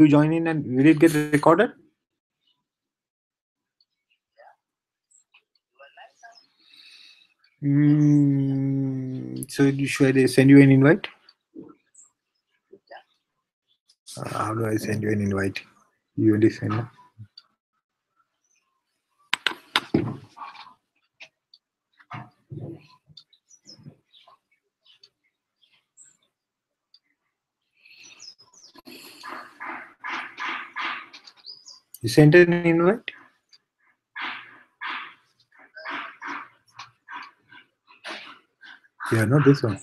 join in and will it get recorded? So should I send you an invite? How do I send you an invite? You only send. You sent an invite? Yeah, not this one.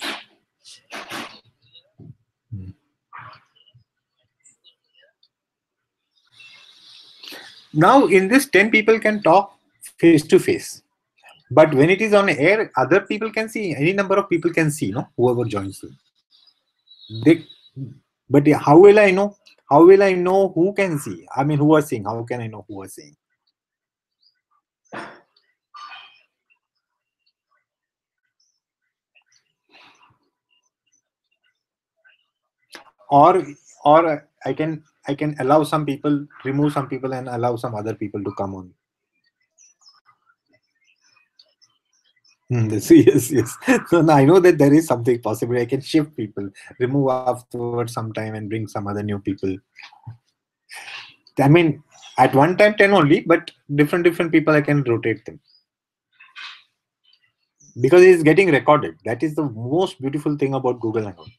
Now in this 10 people can talk face to face. But when it is on air, other people can see, any number of people can see, no? Whoever joins them. They, but how will I know? How will I know who can see? I mean, who are seeing? How can I know who are seeing? Or I can allow some people, remove some people, and allow some other people to come on. Yes. So now I know that there is something possible. I can shift people, remove afterwards sometime, and bring some other new people. I mean, at one time 10 only, but different people I can rotate them because it's getting recorded. That is the most beautiful thing about Google Hangout.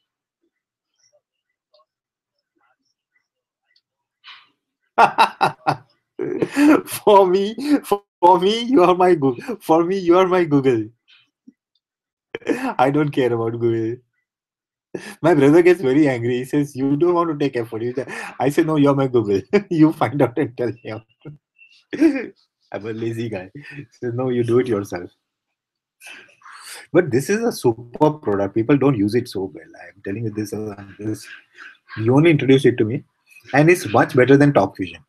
for me, you are my Google. For me, you are my Google. I don't care about Google. My brother gets very angry. He says, "You don't want to take effort." I say, "No, you're my Google. You find out and tell me." I'm a lazy guy. He says, "No, you do it yourself." But this is a super product. People don't use it so well. I'm telling you this. You only introduced it to me, and it's much better than Talk Fusion.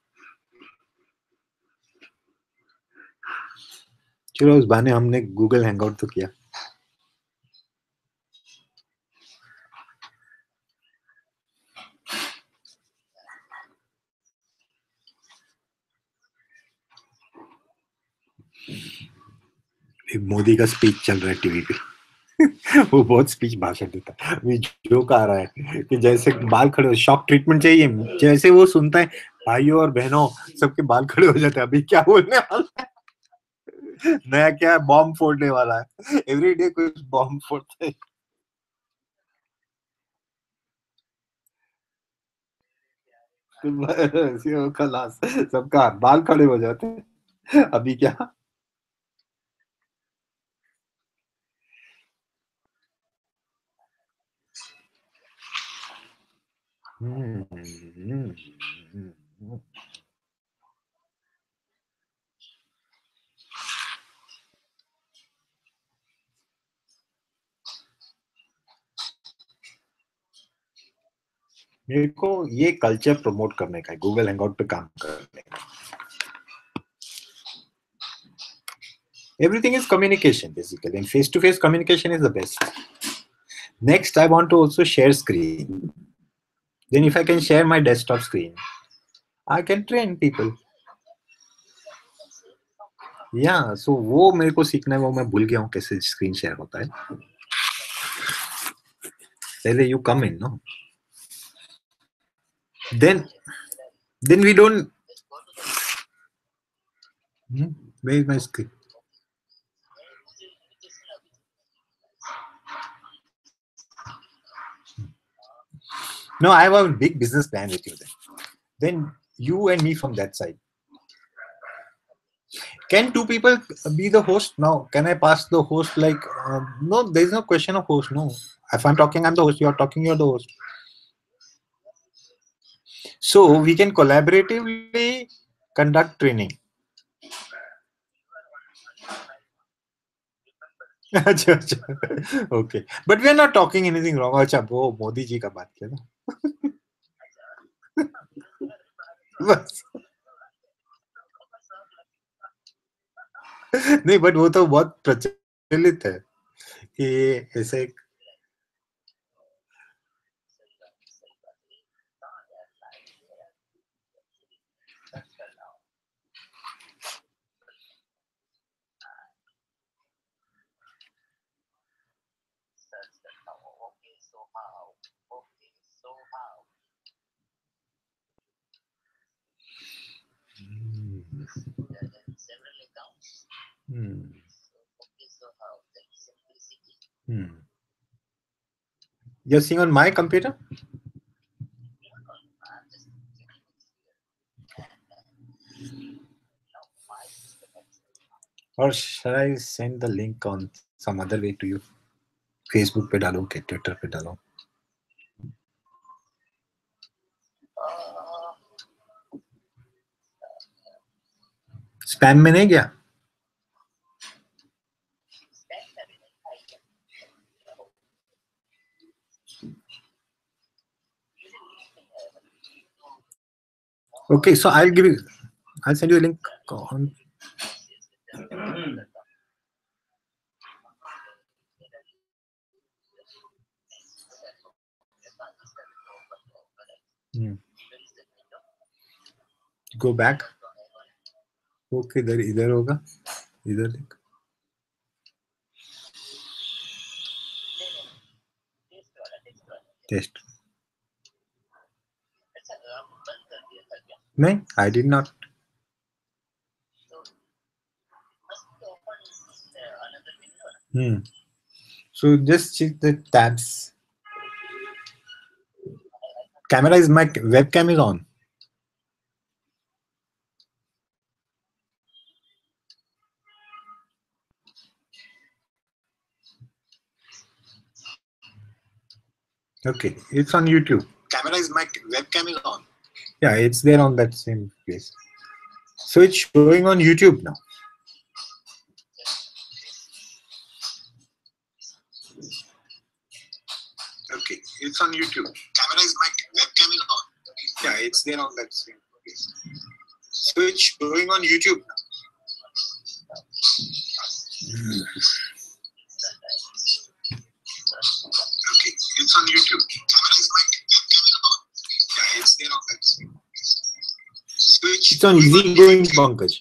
चलो उस बहाने हमने Google hangout तो किया. मोदी का speech चल रहा है टीवी पे. वो बहुत स्पीच भाषण देता है. अभी जोक आ रहा है कि जैसे बाल खड़े हो, शॉक ट्रीटमेंट चाहिए, जैसे वो सुनता है भाइयों और बहनों सबके बाल खड़े हो जाते हैं. अभी क्या बोलने वाला है, नया क्या बॉम्ब फोड़ने वाला है. एवरी डे कुछ बॉम्ब फोड़ता है. खलास, सबका बाल खड़े हो जाते हैं. अभी क्या. मेरे को ये कल्चर प्रमोट करने का है, गूगल हैंगआउट पे काम करने का. Everything is communication basically, and face-to-face communication is the best. Next, I want to also share screen. Then if I can share my desktop screen, I can train people. Yeah, so वो मेरे को सीखना है, वो मैं भूल गया हूँ कैसे स्क्रीन शेयर होता है. पहले you come in, no? Then we don't. Where is my screen? No, I have a big business plan with you then you and me from that side. Can two people be the host now? Can I pass the host like no? There is no question of host. No, if I'm talking, I'm the host. You're talking, you're the host. So we can collaboratively conduct training. अच्छा अच्छा, okay, but we are not talking anything wrong. अच्छा वो मोदी जी का बात किया ना. बस नहीं, बट वो तो बहुत प्रचलित है कि ऐसे. Hmm. Hmm. You're seeing on my computer? Or shall I send the link on some other way to you? Facebook पे डालो के Twitter पे डालो? स्पैम में नहीं गया? Okay, so I'll send you a link on. Hmm. Go back. Okay, इधर होगा, इधर लिख. Test. नहीं, I did not. So just check the tabs. My webcam is on. Okay, it's on YouTube. My webcam is on. Yeah, it's there on that same place. So it's showing on YouTube now. Okay, it's on YouTube. My webcam is on. Yeah, it's there on that same place. So it's showing on YouTube now. Okay, it's on YouTube. My webcam is on. Yeah, it's there on that same place. So it's on easygoing, Pankaj.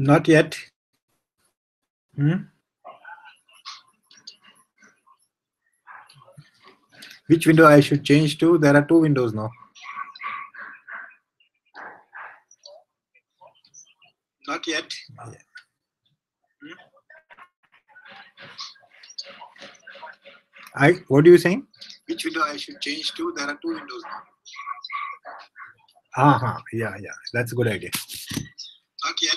Not yet. Which window I should change to? There are two windows now. Not yet. What are you saying? Which window I should change to? There are two windows now. Yeah. That's a good idea. Not yet.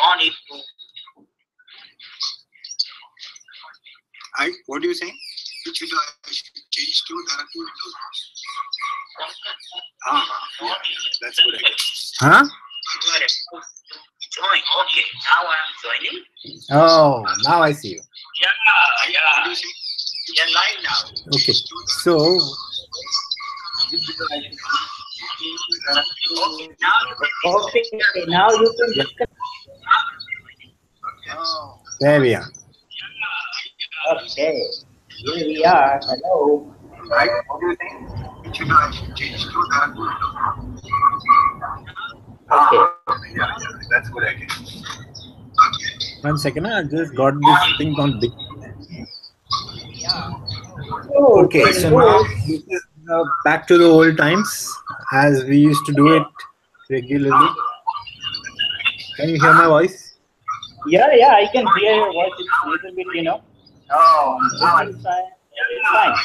No need to. What are you saying? Which window I should change to? There are two windows now. Yeah. That's a good idea. Huh? Join. Okay. Now I am joining. Oh, now I see you. Yeah. You're live now. Okay. So. Okay, now you can discuss. There we are. Okay. Here we are. Hello. What do you think? Which window I should change to? There are two windows. Okay. Yeah. That's a good idea. 1 second. I just got this thing on big. Okay, so now this is back to the old times as we used to do it regularly. Can you hear my voice? Yeah, I can hear your voice. It's a little bit, it's fine.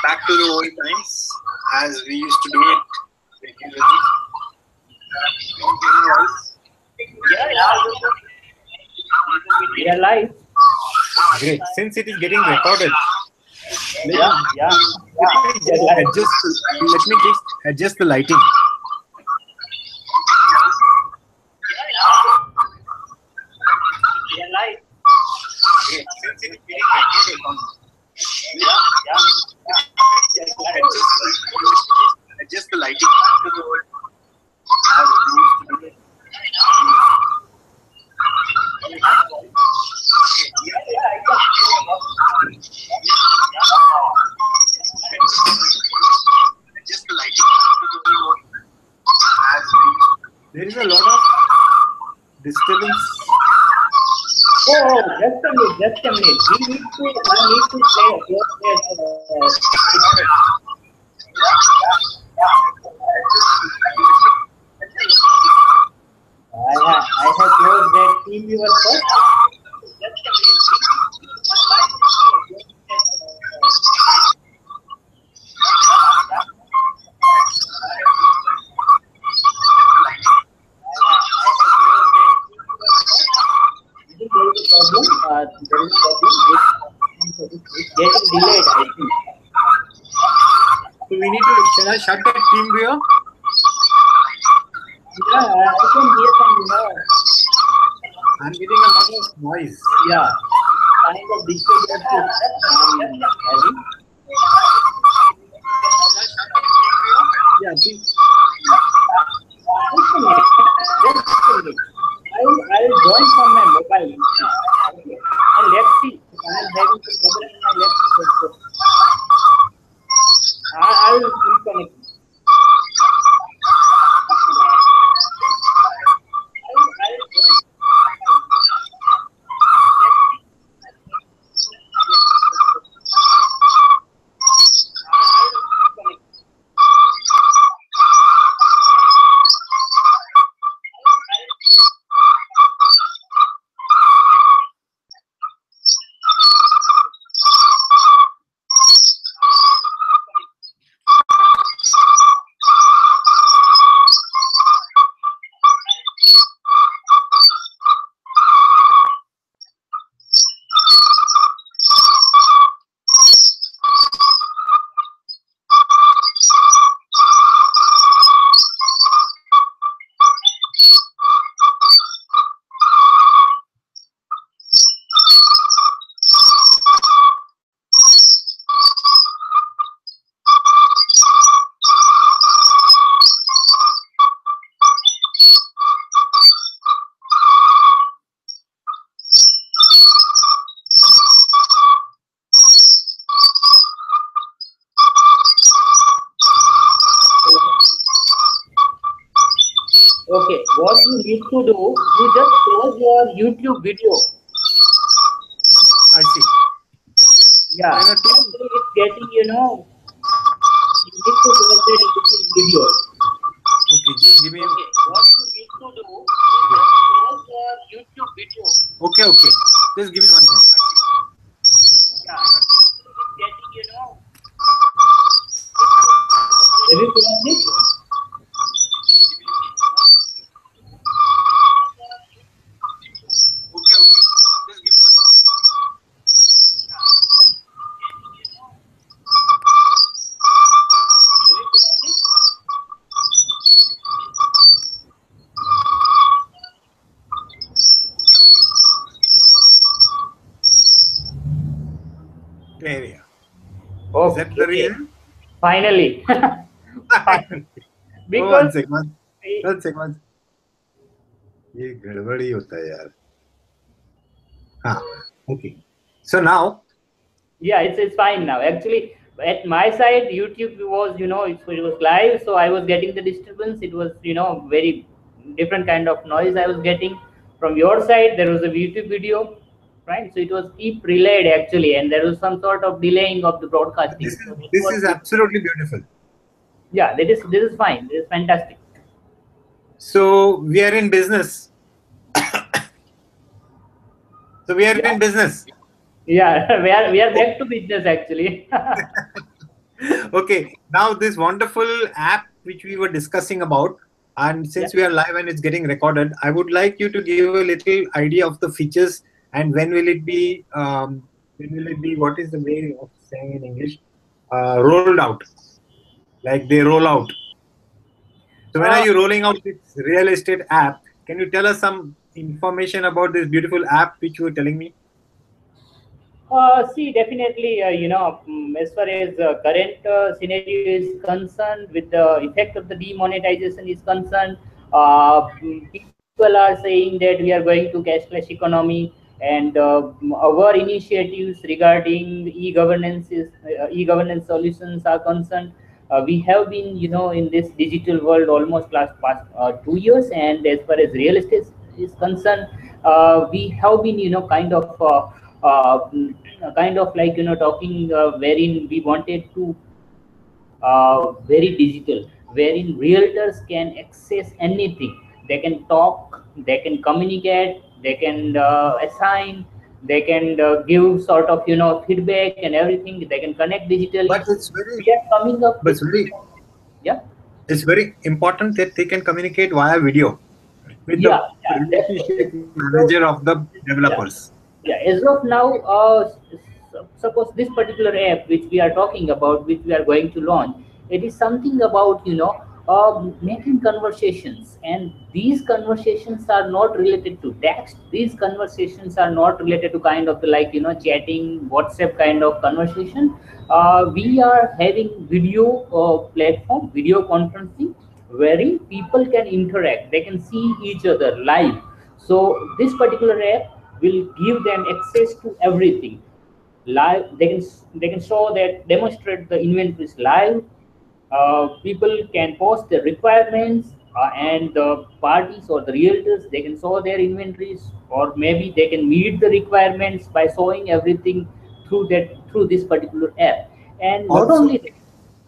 Back to the old times as we used to do it regularly. Can you hear my voice? Yeah, live. Great. Since it is getting recorded, Yeah. let me just adjust the lighting. Yeah, live. Great. Since it is getting recorded, adjust the lighting. Just the lighting. There is a lot of disturbance. Oh, just a minute. We need to play. I have closed that team viewer first. Just a minute. It's getting delayed, I think. So we need to. Shall I shut that team viewer? Yeah, I can hear some, I'm getting a lot of noise. yeah, kind of disturbance. Yeah, please. Just a minute. I'll join from my mobile. Okay. And let's see. I'm having some problem in my laptop. I will reconnect. Okay, what you need to do, you just close your YouTube video. I see. Yeah, There are two. actually it's getting, you know, you need to close that YouTube video. Okay, just give me. Okay, what you need to do, you just close your YouTube video. Okay, okay. Just give me 1 minute. Yeah, actually it's getting, you know, have you closed it? Okay, okay. Just give me 1 minute. Area. Is that the Okay, reason? finally. Oh, Because 1 second. eh, 1 second. ये गड़बड़ी होता है यार. हाँ. Okay. So now. yeah, it's fine now. Actually, at my side, YouTube was, you know, it was live, so I was getting the disturbance. It was, you know, very different kind of noise I was getting. From your side, there was a YouTube video, right? So it was keep relayed actually, and there was some sort of delaying of the This broadcasting. is So that this was, is absolutely beautiful. yeah, this is fine. This is fantastic. So we are in business. So we are Yeah, in business. yeah, we are back to business actually. Okay. Now this wonderful app which we were discussing about, and Yeah. since we are live and it's getting recorded, I would like you to give a little idea of the features and when will it be? When will it be? What is the way of saying in English? Rolled out. Like they roll out. So when are Uh, you rolling out this real estate app? Can you tell us some information about this beautiful app which you were telling me? See, definitely, as far as current scenario is concerned, with the effect of the demonetization is concerned, people are saying that we are going to cashless economy, and our initiatives regarding e-governance solutions are concerned. We have been, you know, in this digital world almost last past 2 years, and as far as real estate is concerned, we have been, you know, kind of like, you know, talking wherein we wanted to very digital, wherein realtors can access anything. They can talk, they can communicate, they can assign, they can give sort of, you know, feedback and everything. They can connect digitally. But So we are coming up but with, it's very, yeah, it's very important that they can communicate via video with the yeah, that's what. relationship So, manager of the yeah. developers. Yeah, as of now, suppose this particular app which we are talking about, which we are going to launch, it is something about, you know, making conversations, and these conversations are not related to text. These conversations are not related to kind of the, like, you know, chatting, WhatsApp kind of conversation. We are having video platform, video conferencing, wherein people can interact. They can see each other live. So this particular app will give them access to everything live. They can show that, demonstrate the inventories live. People can post their requirements, and the parties or the realtors, they can show their inventories, or maybe they can meet the requirements by showing everything through this particular app. And not Also, only that,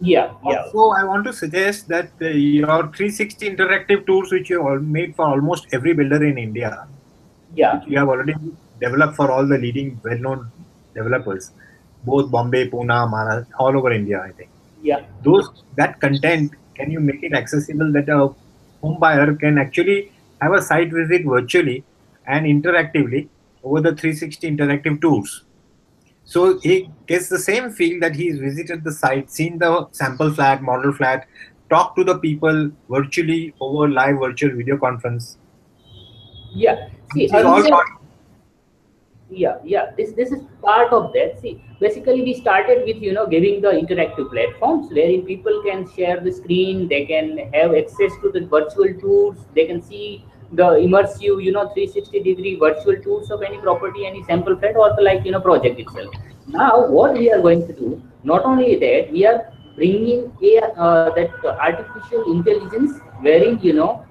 yeah, yeah, also I want to suggest that your 360 interactive tours which you all made for almost every builder in India, yeah, which you have already developed for all the leading well-known developers, both Bombay, Pune, Maharashtra, all over India, I think. yeah. Those that content, can you make it accessible that a home buyer can actually have a site visit virtually and interactively over the 360 interactive tours? So he gets the same feel that he's visited the site, seen the sample flat, model flat, talked to the people virtually over live virtual video conference, Yeah. See, which is all earlier, part. yeah, this is part of that. See, basically we started with, you know, giving the interactive platforms wherein people can share the screen, they can have access to the virtual tours, they can see the immersive, you know, 360-degree virtual tours of any property, any sample flat, or the, like, you know, project itself. Now what we are going to do, not only that, we are bringing a that artificial intelligence, wherein, you know,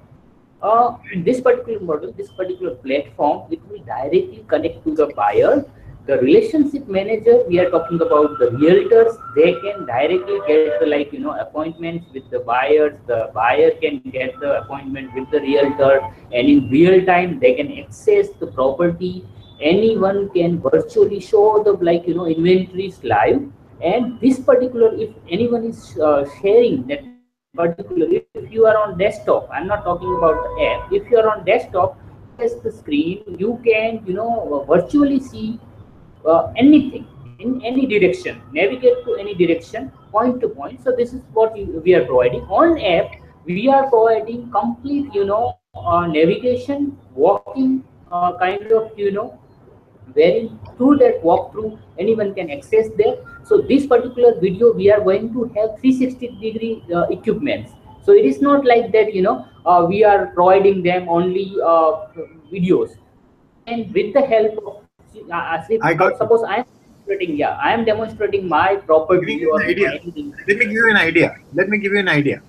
In this particular model, this particular platform, it will directly connect to the buyer. The relationship manager, we are talking about the realtors, they can directly get the appointments with the buyers. The buyer can get the appointment with the realtor, and in real time they can access the property. Anyone can virtually show the inventories live. And this particular, if anyone is sharing that particular, if you are on desktop, I'm not talking about the app, if you are on desktop, access the screen, you can virtually see anything in any direction, navigate to any direction, point to point. So this is what we are providing. On app, we are providing complete navigation, walking, kind of wherein through that walkthrough anyone can access there. So this particular video, we are going to have 360-degree equipments. So it is not like that we are providing them only videos. And with the help of I got you. suppose I am demonstrating, yeah, I am demonstrating my Giving property you or an idea. anything. Let me give you an idea. Let me give you an idea.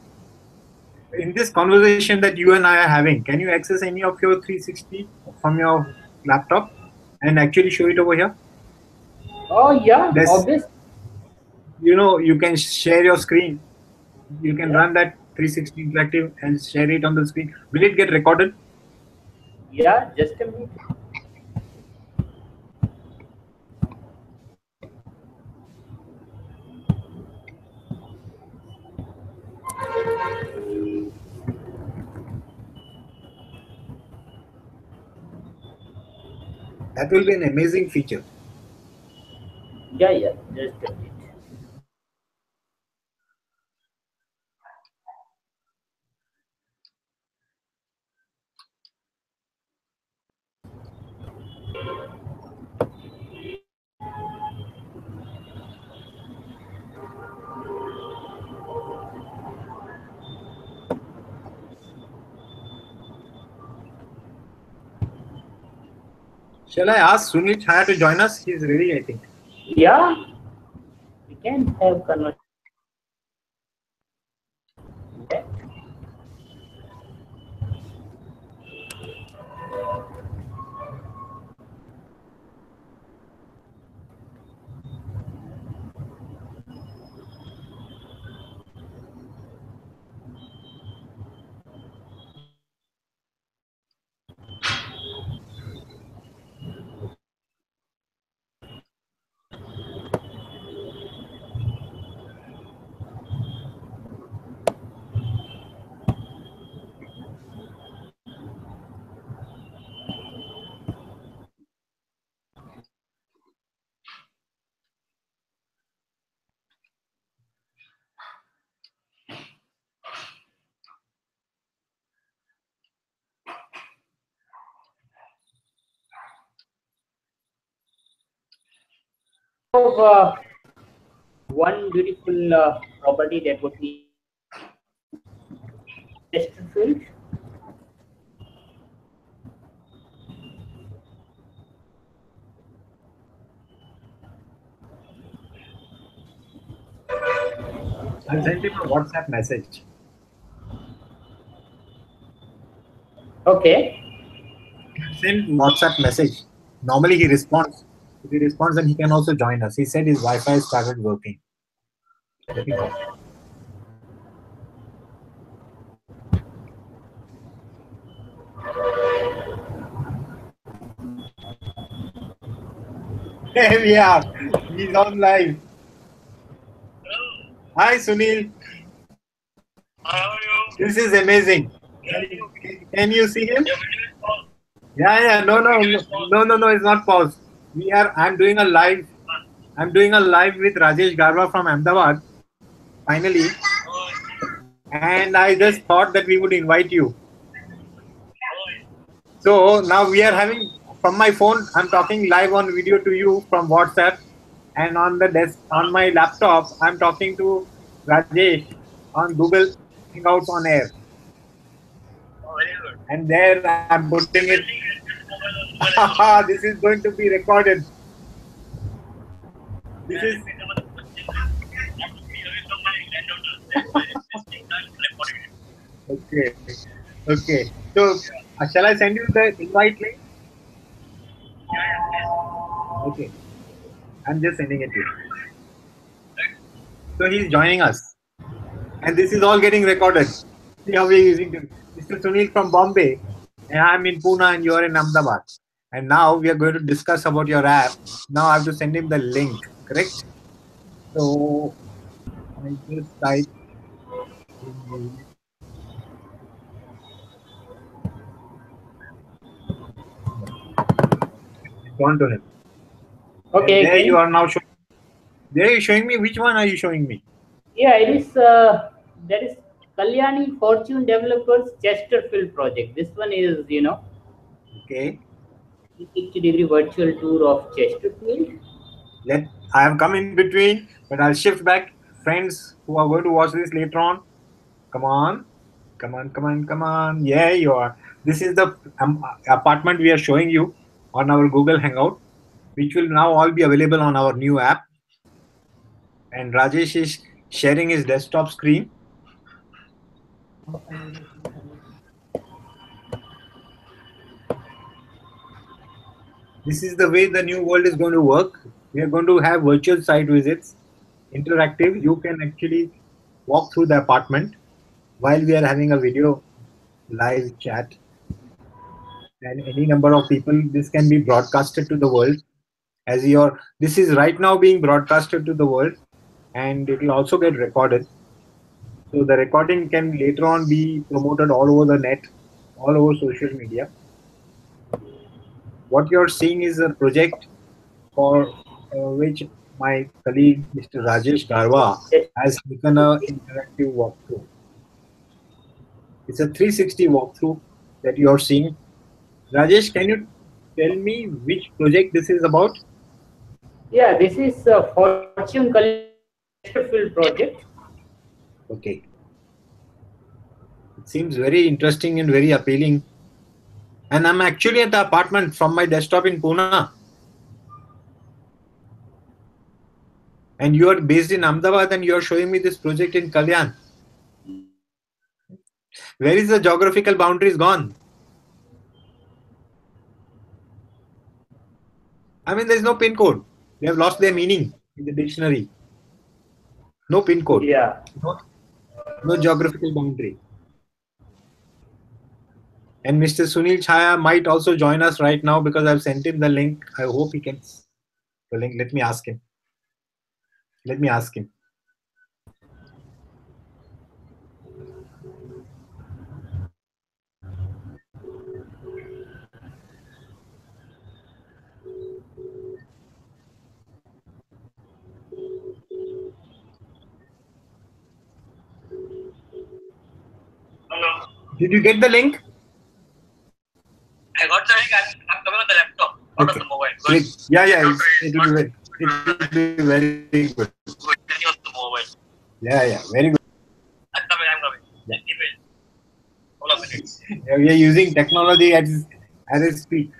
In this conversation that you and I are having, can you access any of your 360 from your laptop and actually show it over here? Oh yeah, This, obvious. you can share your screen. You can Yeah, run that 360 interactive and share it on the screen. Will it get recorded? yeah, just a minute. That will be an amazing feature. Yeah, yeah, just a minute. Shall I ask Sunil Chhaya to join us? He's ready, I think. Yeah, we can have conversation. Of one beautiful property that would be Chesterfield. I'll send him a WhatsApp message. Okay. Send WhatsApp message. Normally he responds. If he responds, then he can also join us. He said his Wi-Fi started working. Let me call. Yeah, he's on live. Hi Sunil. How are you? This is amazing. Can you see him? Yeah. No. It's not paused. I'm doing a live. I'm doing a live with Rajesh Garva from Ahmedabad. Finally, and I just thought that we would invite you. So now we are having from my phone. I'm talking live on video to you from WhatsApp, and on the desk on my laptop, I'm talking to Rajesh on Google Hangouts on air. Very good. And there I'm putting it. This is going to be recorded. This is. Okay. Okay. So, shall I send you the invite link? Okay. I'm just sending it to you. So he's joining us, and this is all getting recorded. See how we're using it. Mr. Sunil from Bombay, and I'm in Pune, and you're in Ahmedabad. And now we are going to discuss about your app. Now I have to send him the link, correct? So I just type on to him. Okay, And there you again. are now showing. There you're showing me. Which one are you showing me? Yeah, it is. That is Kalyani Fortune Developers Chesterfield project. This one is, Okay. 360-degree virtual tour of Chesterfield. I have come in between, but I'll shift back. Friends who are going to watch this later on, come on, come on, come on, come on. Yeah, you are. This is the apartment we are showing you on our Google Hangout, which will now all be available on our new app. And Rajesh is sharing his desktop screen. This is the way the new world is going to work. We are going to have virtual site visits, interactive. You can actually walk through the apartment while we are having a video live chat, and any number of people. This can be broadcasted to the world as your. This is right now being broadcasted to the world, and it will also get recorded. So the recording can later on be promoted all over the net, all over social media. What you're seeing is a project for which my colleague Mr. Rajesh Garwa has taken an interactive walkthrough. It's a 360 walkthrough that you're seeing. Rajesh, can you tell me which project this is about? Yeah, this is Fortune Chesterfield project. Okay. It seems very interesting and very appealing. And I'm actually at the apartment from my desktop in Pune. And you are based in Ahmedabad and you are showing me this project in Kalyan. Where is the geographical boundaries gone? I mean, there's no pin code. They have lost their meaning in the dictionary. No pin code. Yeah. No geographical boundary. And Mr. Sunil Chaya might also join us right now because I've sent him the link. I hope he can. The link. Let me ask him. Let me ask him. Hello. Did you get the link? I got the link. I'm coming on the laptop, not on the mobile. Great. Yeah, It will be very good. good. On the mobile. Yeah, very good. I'm coming. Yeah. Give it. Hold on a minute. Yeah, we are using technology as I speak.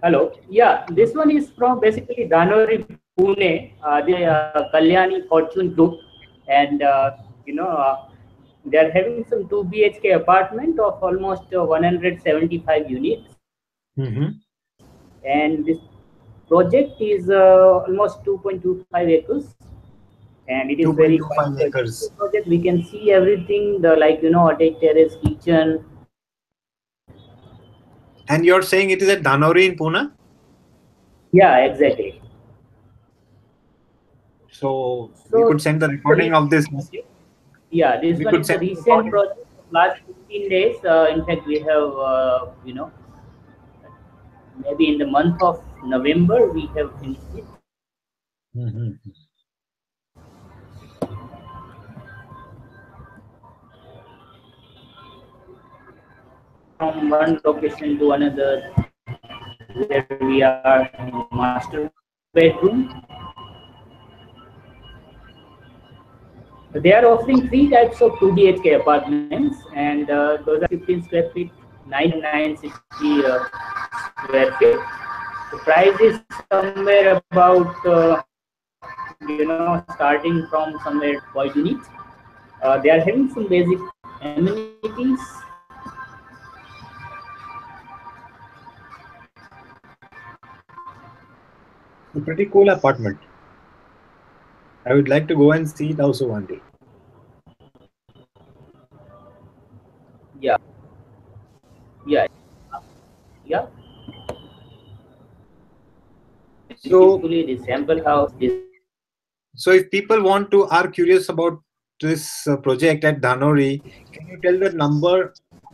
Hello. Yeah, this one is from basically Danori, Pune, the Kalyani Fortune Group, and they are having some 2 BHK apartment of almost 175 units, and this project is almost 2.25 acres, and it is very 2.25 acres. project. We can see everything, the attached terrace, kitchen. And you're saying it is at Danori in Pune? Yeah, exactly. So we could send the recording of this. Yeah, this We one could is a send the recent recording. project of last 15 days. In fact, we have, maybe in the month of November, we have finished it. From one location to another, where we are in master bedroom. They are offering 3 types of 2 BHK apartments, and those are 15 square feet, 960 square feet. The price is somewhere about, starting from somewhere per unit. They are having some basic amenities. A pretty cool apartment. I would like to go and see it also one day. Yeah, yeah, yeah. So, Beautifully, the sample house. so if people want to are curious about this project at Dhanori, can you tell the number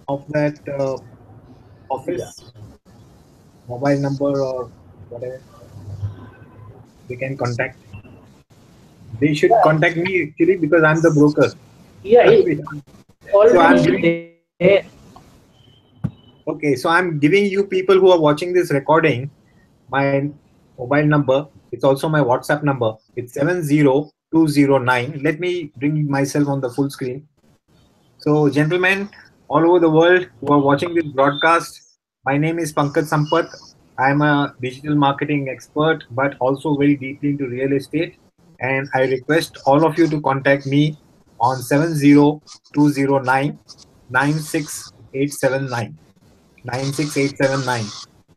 of that Yeah. office, mobile number or whatever they can contact? They should Yeah, contact me actually because I'm the broker. yeah. So I'm Already giving there. okay. So I'm giving you people who are watching this recording my mobile number. It's also my WhatsApp number. It's 70209. Let me bring myself on the full screen. So, gentlemen, all over the world who are watching this broadcast, my name is Pankaj Sampath. I am a digital marketing expert, but also very deeply into real estate. And I request all of you to contact me on 70209 96879. 96879,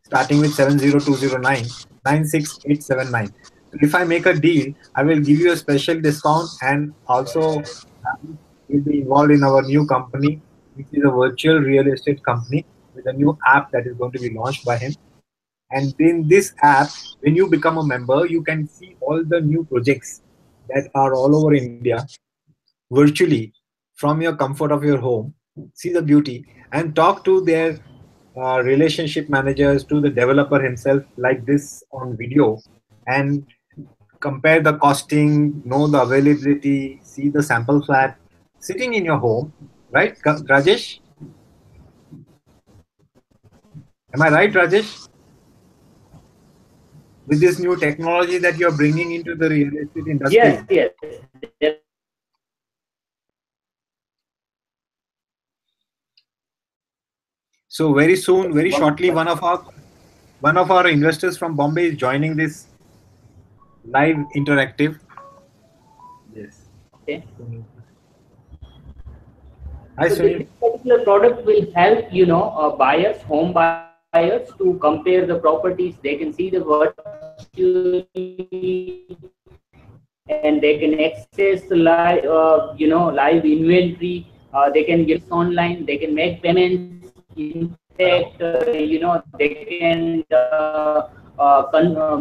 starting with 70209 96879. So if I make a deal, I will give you a special discount, and also will be involved in our new company, which is a virtual real estate company with a new app that is going to be launched by him. And in this app, when you become a member, you can see all the new projects that are all over India virtually from your comfort of your home, see the beauty, and talk to their relationship managers, to the developer himself, like this on video, and compare the costing, know the availability, see the sample flat sitting in your home, right, Rajesh? Am I right, Rajesh? With this new technology that you're bringing into the real estate industry. Yes, yes. So very soon, very shortly, one of our investors from Bombay is joining this live interactive. Yes. Okay. Hi, So this Sunil. particular product will help, buyers, home buyers, to compare the properties. They can see the virtually, and they can access the live inventory. They can get online. They can make payments. In fact, they can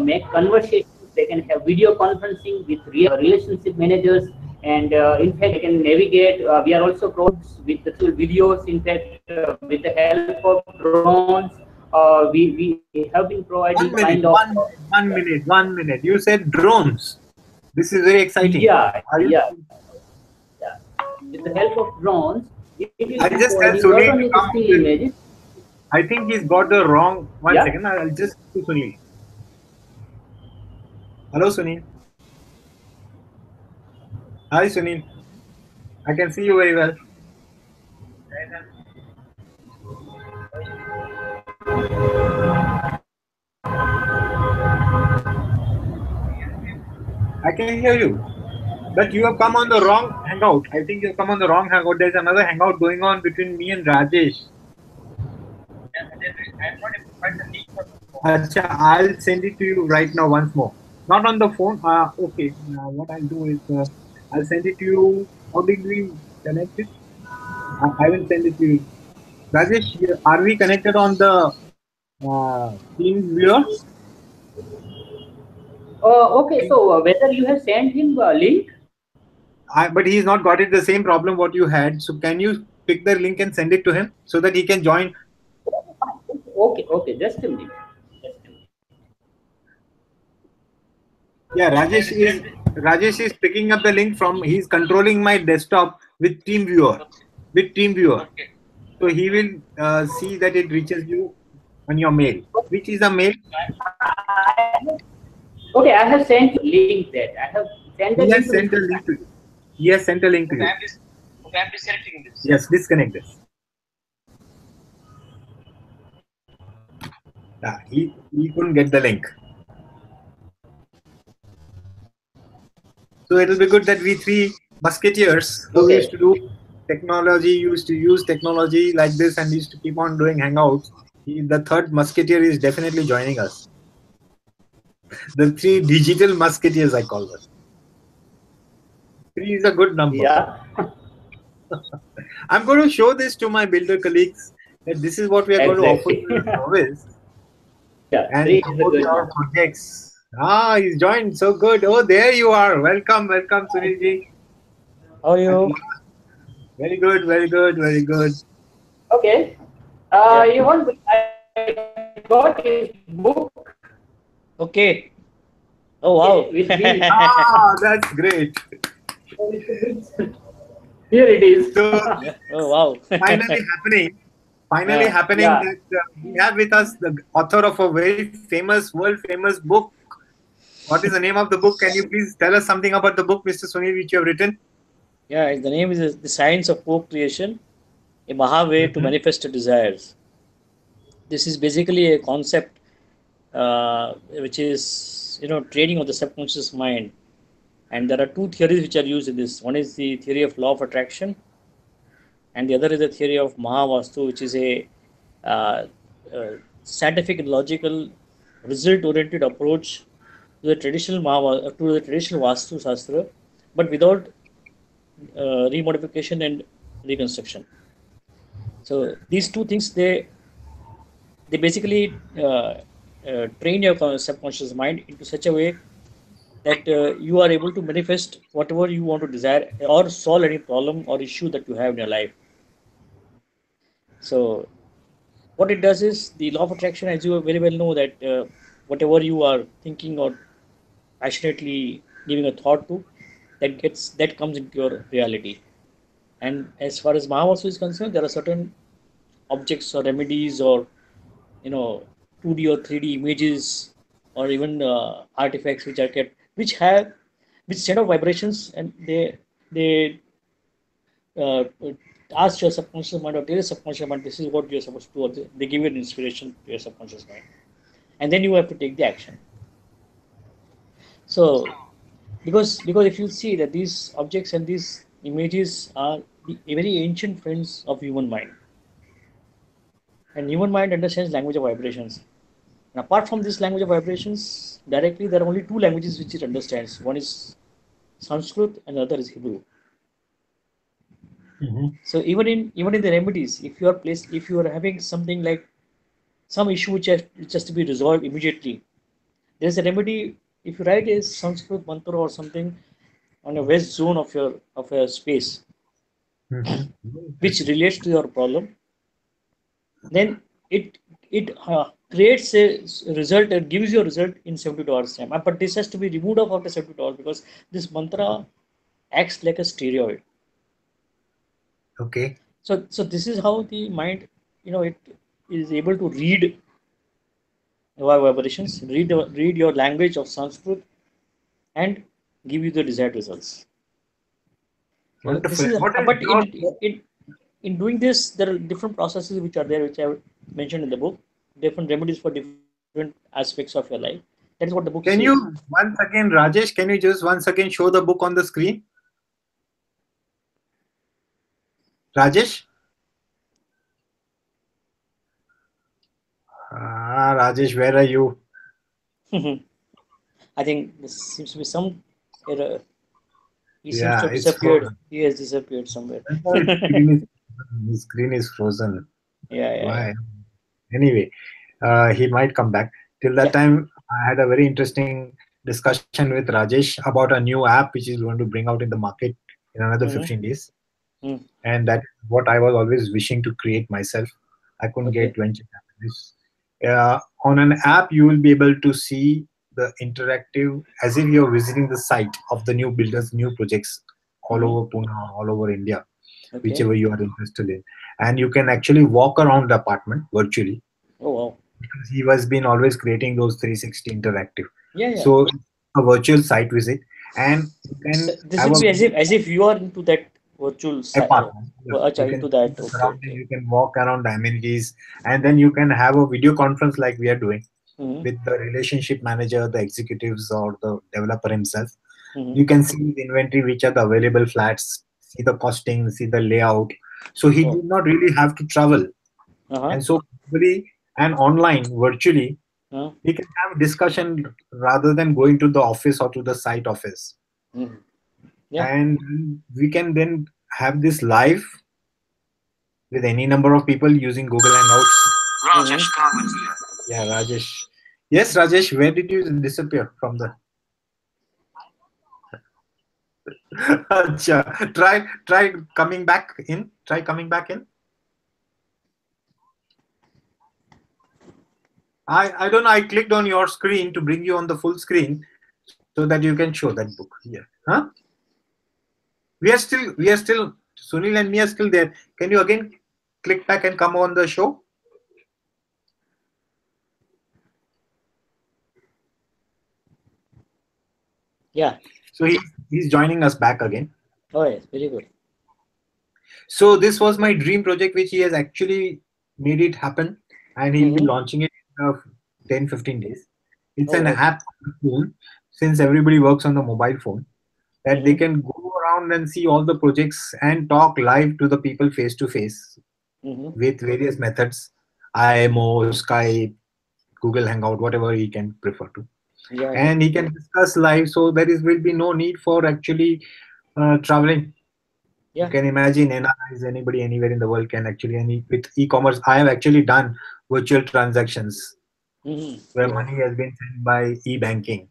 make conversations. They can have video conferencing with real relationship managers, and in fact, they can navigate. We are also providing with the videos. In fact, with the help of drones, we have been providing One kind minute, of 1 minute, 1 minute, 1 minute. You said drones. This is very exciting. yeah, Are you? yeah, yeah. With the help of drones, it will I be just tell providing not Sunil to only the come still on this. images. I think he's got the wrong. One Yeah. second. I'll just to Sunil. Hello, Sunil. Hi, Sunil. I can see you very well. I can hear you. But you have come on the wrong hangout. I think you have come on the wrong hangout. There's another hangout going on between me and Rajesh. Acha, I'll send it to you right now once more. Not on the phone. Okay. What I'll do is I'll send it to you. How did we connect it? I will send it to you. Rajesh, are we connected on the Teams viewer? Okay, so whether you have sent him a link? But he's not got it the same problem what you had. So can you pick the link and send it to him so that he can join? Okay, okay, just a minute. Just a minute. Yeah, Rajesh is picking up the link from. He's controlling my desktop with TeamViewer. With TeamViewer, Okay. so he will see that it reaches you on your mail. Which is the mail? Okay, I have sent you link that. I have sent the He link has to sent a Mr. link to you. He has sent a link to Okay, you. I'm disconnecting this. Yes, disconnect this. He couldn't get the link. So it will be good that we three musketeers who Okay. used to do technology, used to use technology like this and used to keep on doing hangouts. The third musketeer is definitely joining us. The three digital musketeers, I call them. Three is a good number. Yeah. I'm going to show this to my builder colleagues that this is what we are going to offer Exactly. you as a service Yeah. and 3 is a promote good your number. projects. Ah, he's joined. So good. Oh, there you are. Welcome, welcome, Sunilji. How are At you? last. Very good, very good, very good. Okay. Yeah. You want? I got his book. Okay. Oh wow. With me. Ah, that's great. Here it is. So Oh wow. finally Yeah. happening Yeah. that we have with us the author of a very famous, world famous book. What is the name of the book? Can you please tell us something about the book, Mr. Sunil, which you have written? Yeah. The name is The Science of Co-Creation, a Maha Way to Mhm. Manifest Desires. This is basically a concept which is training of the subconscious mind. And there are two theories which are used in this. One is the theory of law of attraction, and the other is the theory of Mahavastu, which is a uh, uh, scientific and logical, result-oriented approach to the traditional Vastu Shastra, but without remodification and reconstruction. So these two things they basically train your subconscious mind into such a way that you are able to manifest whatever you want to desire or solve any problem or issue that you have in your life. So what it does is the law of attraction, as you very well know, that whatever you are thinking or passionately giving a thought to, that comes into your reality. And as far as Mahavastu is concerned, there are certain objects or remedies or you know 2D or 3D images or even artifacts which are kept, which set of vibrations, and they uh, ask your subconscious mind or tell your subconscious mind this is what you're supposed to do. Or they give you an inspiration to your subconscious mind, and then you have to take the action. So because if you see that these objects and these images are the very ancient friends of human mind, and human mind understands language of vibrations. And apart from this language of vibrations, directly there are only two languages which it understands. One is Sanskrit and the other is Hebrew. So even in the remedies, if you are having something like some issue which has to be resolved immediately, there is a remedy. If you write a Sanskrit mantra or something on a west zone of a space Mhm. which relates to your problem, then it creates a result and gives you a result in 72 hours time. But this has to be removed off after 72 hours because this mantra acts like a steroid. Okay. So this is how the mind, it is able to read vibrations, read your language of Sanskrit, and give you the desired results. This Wonderful. is, What is but your in doing this, there are different processes which are there, which I have mentioned in the book, different remedies for different aspects of your life. That is what the book says. Can you once again, Rajesh? Can you just once again show the book on the screen, Rajesh? Ah, Rajesh, where are you? I think there seems to be some error. He seems to Yeah, have it's disappeared. frozen. He has disappeared somewhere. That's why his screen is frozen. Yeah. Why? Anyway, he might come back. Till that Yeah. time, I had a very interesting discussion with Rajesh about a new app which is going to bring out in the market in another Mm-hmm. 15 days. Mm. And that is what I was always wishing to create myself. I couldn't Okay. get venture capitalists. On an app, you will be able to see the interactive as if you're visiting the site of the new builders, new projects all Mm-hmm. over Pune, all over India, Okay. whichever you are interested in. And you can actually walk around the apartment virtually Oh wow. because he has been always creating those 360 interactive. Yeah. So a virtual site visit, and you can This have will a be as if you are into that virtual apartment. Yeah. You can into see that. the Okay. surrounding, you can walk around the amenities, and then you can have a video conference like we are doing Mm-hmm. with the relationship manager, the executives, or the developer himself. Mhm. You can see the inventory, which are the available flats, see the costing, see the layout. So he Oh. did not really have to travel. Uh-huh. And so probably and online, virtually, Uh-huh. we can have discussion rather than going to the office or to the site office. Mhm. Yeah. And we can then have this live with any number of people using Google Hangouts. Mhm. Yeah, Rajesh. Yes, Rajesh, where did you disappear from the? Acha, try coming back in. Try coming back in. I don't know. I clicked on your screen to bring you on the full screen so that you can show that book. Yeah. Huh? We are still Sunil and me are still there. Can you again click back and come on the show? Yeah. So he's joining us back again. Oh, yes. Very good. So this was my dream project, which he has actually made it happen, and he'll be Mhm. launching it in 10, 15 days. It's Oh, an wow. app on the phone, since everybody works on the mobile phone, that they Mhm. can go around and see all the projects and talk live to the people face to face Mhm. with various methods, IMO, Skype, Google Hangout, whatever he can prefer to. Yeah. Yeah. And he can discuss live, so will be no need for actually traveling. You Yeah. can imagine NRIs, anybody anywhere in the world can actually, with e-commerce, I have actually done virtual transactions Mhm. where Oh. money has been sent by e-banking.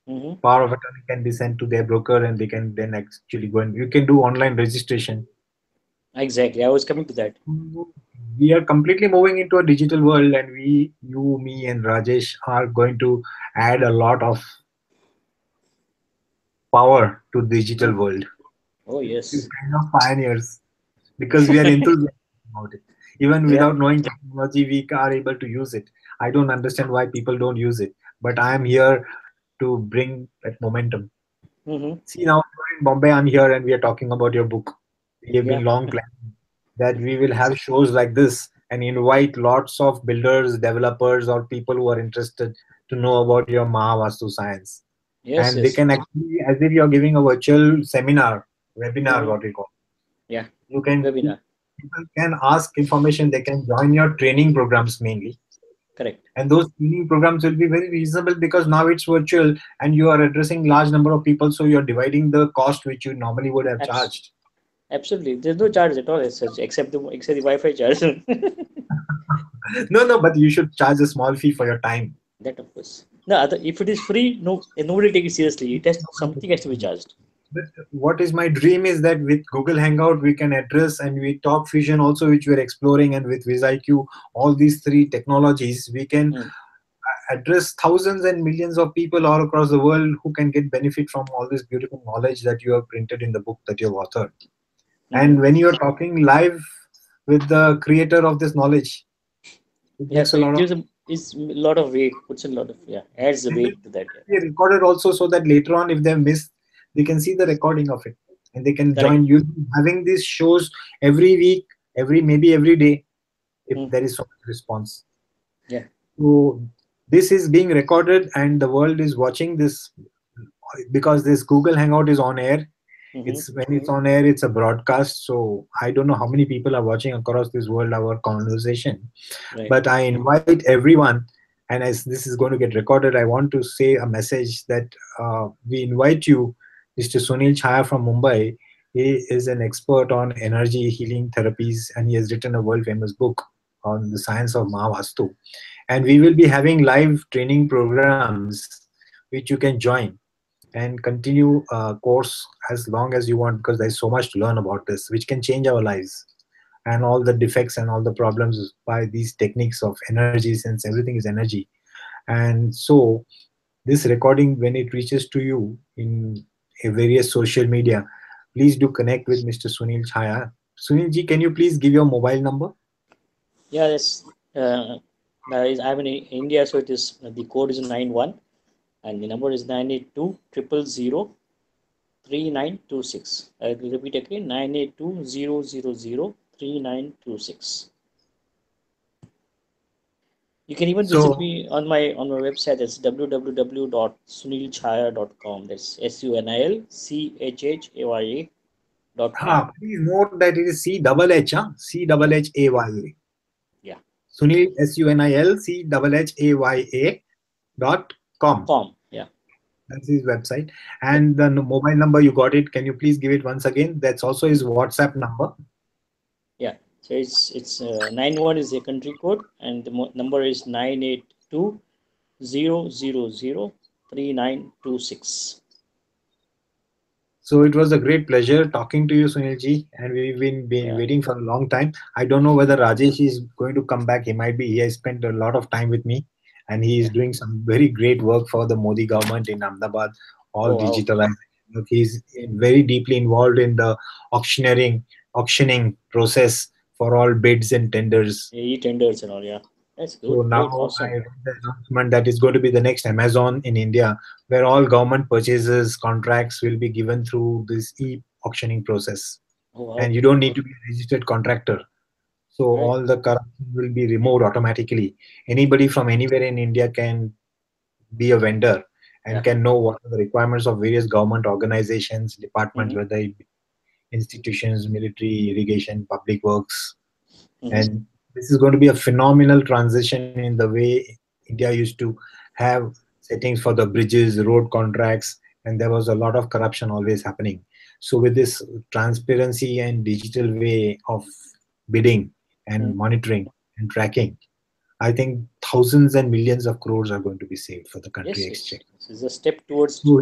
Mhm. Power of attorney can be sent to their broker, and they can then actually go and you can do online registration. Exactly. I was coming to that. We are completely moving into a digital world, and you, me, and Rajesh are going to add a lot of power to the digital Oh. world. Oh, We're yes. kind of pioneers because we are enthusiastic about it. Even Yeah. without knowing technology, we are able to use it. I don't understand why people don't use it, but I am here to bring that momentum. Mhm. See, now you're in Bombay, I'm here, and we are talking about your book. We have Yeah. been long planning that we will have shows like this and invite lots of builders, developers, or people who are interested to know about your Mahavastu science. Yes. And they Yes. can actually, as if you're giving a virtual seminar, webinar, Mhm. what we call. Yeah. You can Webinar. people can ask information. They can join your training programs mainly, Correct. and those training programs will be very reasonable because now it's virtual and you are addressing large number of people. So you're dividing the cost which you normally would have Abs- charged. Absolutely. There's no charge at all as such, except the Wi-Fi charge. No, no, but you should charge a small fee for your time. That of course. No, if it is free, no, nobody take it seriously. It has something has to be charged. But what is my dream is that with Google Hangout we can address, and with Talk Fusion also, which we're exploring, and with VisIQ, all these three technologies, we can Mm. address thousands and millions of people all across the world who can get benefit from all this beautiful knowledge that you have printed in the book that you have authored. Mhm. And when you're talking live with the creator of this knowledge, it Yeah, makes so a it lot of. gives a lot of weight, puts a lot of, yeah, adds the And then weight to that. Yeah. be recorded also, so that later on if they miss, they can see the recording of it and they can Correct. join you having these shows every week, maybe every day, if Mm. there is so much response. Yeah. So this is being recorded and the world is watching this because this Google Hangout is on air. Hmm. It's when it's on air, it's a broadcast. So I don't know how many people are watching across this world our conversation, Right. but I invite everyone. And as this is going to get recorded, I want to say a message that we invite you, Mr. Sunil Chhaya from Mumbai. He is an expert on energy healing therapies, and he has written a world famous book on the science of Mahavastu. And we will be having live training programs which you can join and continue a course as long as you want, because there's so much to learn about this which can change our lives, and all the defects and all the problems by these techniques of energy, since everything is energy. And so this recording, when it reaches to you in a various social media, please do connect with Mr. Sunil Chhaya. Sunil ji, can you please give your mobile number? Yeah, that's, I'm in India, so it is, the code is 91 and the number is 982 000 3926. I will repeat again, 982 000 3926. You can even So- visit me on my website. That's www.sunilchhaya.com. That's sunilchhaya.com. Please note that it is CHH, CHHAYA. Yeah. Sunil SUNIL.com. Yeah. That's his website. And the mobile number, you got it. Can you please give it once again? That's also his WhatsApp number. Yeah. So it's 91 is a country code, and the number is 982-000-3926. So it was a great pleasure talking to you, Sunilji, and we've been Yeah. waiting for a long time. I don't know whether Rajesh is going to come back. He might be. He has spent a lot of time with me, and he is Yeah. doing some very great work for the Modi government in Ahmedabad, all Oh, wow. digitalized. Look, he's very deeply involved in the auctioning process for all bids and tenders. Yeah, e-tenders and all. Yeah. That's good. So now Great. Awesome. I read the announcement that is going to be the next Amazon in India, where all government purchases contracts will be given through this e-auctioning process, Oh, wow. and you don't need to be a registered contractor. So Right. all the corruption will be removed automatically. Anybody from anywhere in India can be a vendor and Yeah. can know what are the requirements of various government organizations, departments, Mhm. whether it be institutions, military, irrigation, public works, Mhm. and this is going to be a phenomenal transition in the way India used to have settings for the bridges, road contracts, and there was a lot of corruption always happening. So with this transparency and digital way of bidding and Mhm. monitoring and tracking, I think thousands and millions of crores are going to be saved for the country Yes. Yes. exchange. This is a step towards So a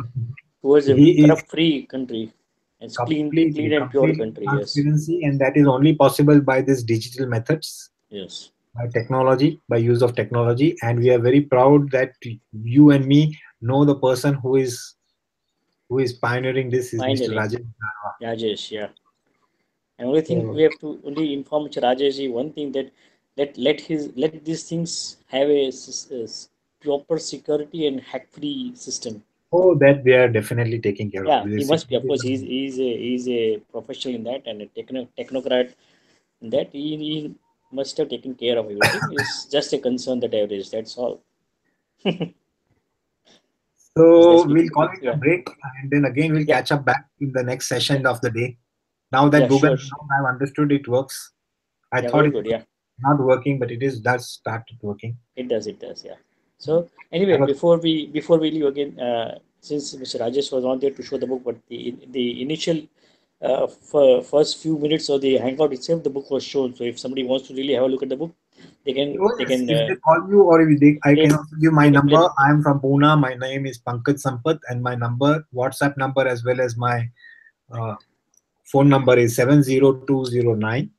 he is corrupt-free country. It's completely clean and pure complete country. Yes. transparency, and that is only possible by these digital methods, Yes. by technology, by use of technology. And we are very proud that you and me know the person who is pioneering this is Mr. Finally, Rajesh. Rajesh. Yeah. And only thing So, we have to only inform Mr. Rajesh ji one thing, that let these things have a proper security and hack-free system. oh, that they are definitely taking care of. Yeah, he This must be. Of course, security- he's a professional in that and a technocrat in that. He must have taken care of everything. It's just a concern that I have raised. That's all. That's So big. we'll call it a Yeah. break, and then again we'll Yeah. catch up back in the next Yeah. session of the day. Now that Yeah. Google Sure. Hangout, I've understood it works. I Yeah. thought Very it good. was Yeah. not working, but it is does started working. It does. It does. Yeah. So anyway, Have a before we leave again, since Mr. Rajesh was not there to show the book, but the initial first few minutes of the hangout itself, the book was shown. So if somebody wants to really have a look at the book, they can Oh, they yes. can If they call you or if they, I play can also give my they can number. play. I am from Pune. My name is Pankaj Sampath, and my number, WhatsApp number, as well as my uh, phone number is 70209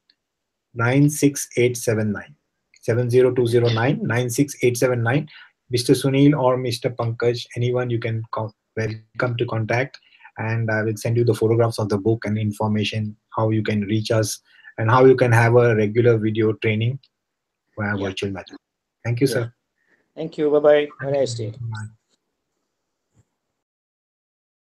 96879. 70209 96879. Mr. Sunil or Mr. Pankaj, anyone you can welcome to contact, and I will send you the photographs of the book and information how you can reach us and how you can have a regular video training via Yeah. virtual method. Thank you, Yeah. sir. Thank you. Bye bye. Have a nice day. Bye.